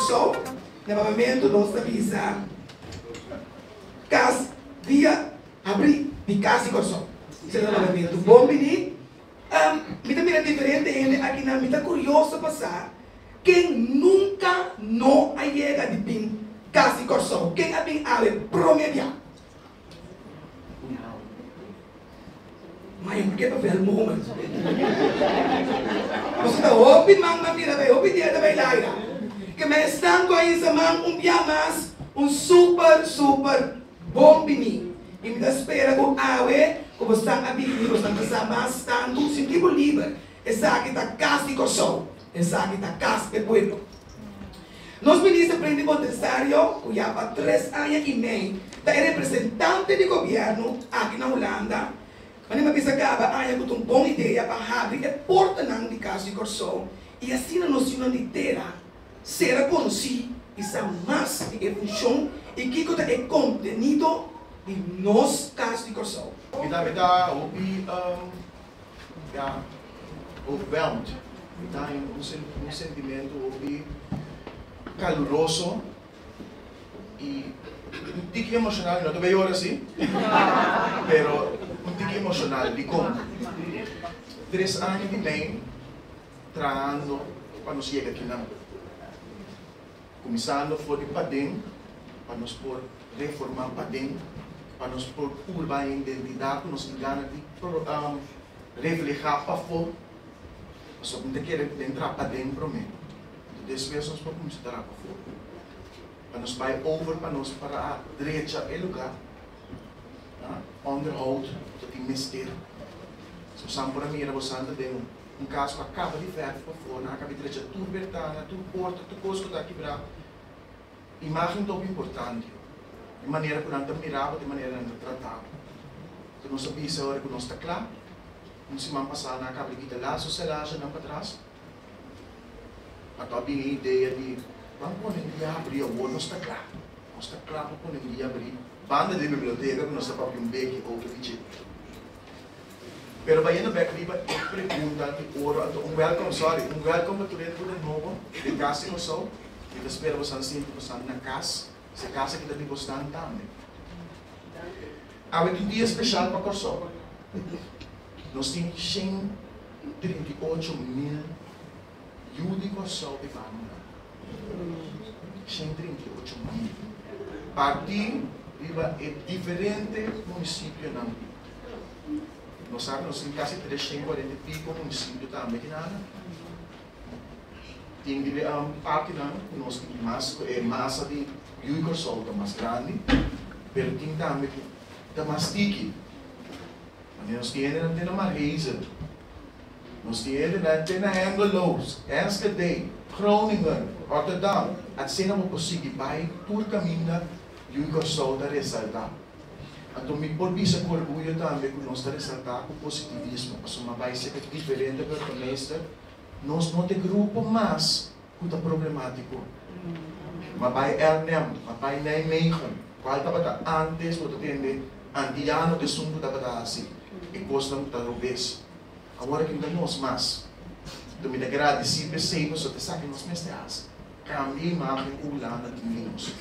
Corso, no momento nós avisa, cas dia abrir de Casa Corso. Isso é o momento. Bom, menino, me também diferente ainda aqui na me tá curioso passar. Quem nunca não chega de bem Casa Corso, quem a bem abre promedia. Mas eu quero ver o momento. Você está ouvindo, mas mira, vai ouvir dia da bailaira. Que me estão com isso, dia mais, super bom menino. E me espera com a água, como estão a vir, como estão a mais, estão com sentido livre. Essa aqui está Casa Corso, essa aqui está Casa do Pueblo. Nós ministros plenipotenciários, que já há 3 anos e meio, é representante de governo aqui na Holanda. Mas eu penso que há uma boa ideia para abrir a porta de Casa Corso e assim a nossa inteira será conhecida e saber mais de função e que é o contenido de nosso Casa Corso. Kita overwhelmed. Kita um sentimento caloroso e un tic emocional, no te veo ahora sí, pero un tic emocional de como 3 anos e meio treinando para nos chegar aqui na começando por Padem, para nos por reformar Padem, para nos por curvar a identidade, para nos enganar de reflejar para fora, só que não quer entrar para dentro mesmo. Dessa vez nós vamos começar para fora. Para nos vai over, para nos para a direita é lugar, onderhoud, dat die mistério. So sampura mira você anda de caso que acaba de verf para fora, acaba de direita tudo ventana, tudo porta, tudo coisa que está quebrado. Imagem tão importante, de maneira que nós mirava, de maneira que nós tratava. Então nós sabíamos a hora que nós está claro, não se manda passar na acaba de quitar lá, sociedade não para trás. Mas também a ideia de vamos pôr ninguém abrir o olho, nós está claro para ninguém abrir. Banda de biblioteca que nós está para um beco ou o que pero vai no back riba pergunta de ouro, um welcome para tudo de novo, de Casa Corso, e espero você assim, você na casa, se casa que dali você também. Há um dia especial para Corso. Nós temos 138 mil Judy Corso de Vanda. 138 mil. Partir riba é diferente município não. Nós sabemos que quase 340 e pico municípios também que nada. Tem parte não, nós temos massa de Judy Corso mais grande, mas tem também da mastiki. Nós temos uma Hazel, nós temos na Engeloos, Enschede, Groningen, Rotterdam. At sino mo possível vai por caminho Judy Corso da ressaltar. Então me porbisa com orgulho também que nós ressaltar o positivismo, mas uma vai ser diferente para o mestre. Nós não temos grupo mais que é problemático. Mas vai Ernem, mas vai Nijmegen, qual estava antes, o que antiano de sundo estava assim. E gostam de talvez. Agora que ainda nós mais. Então me agrada se percebemos o que sabe nós mestres. Cambie a imagem ulana de nós.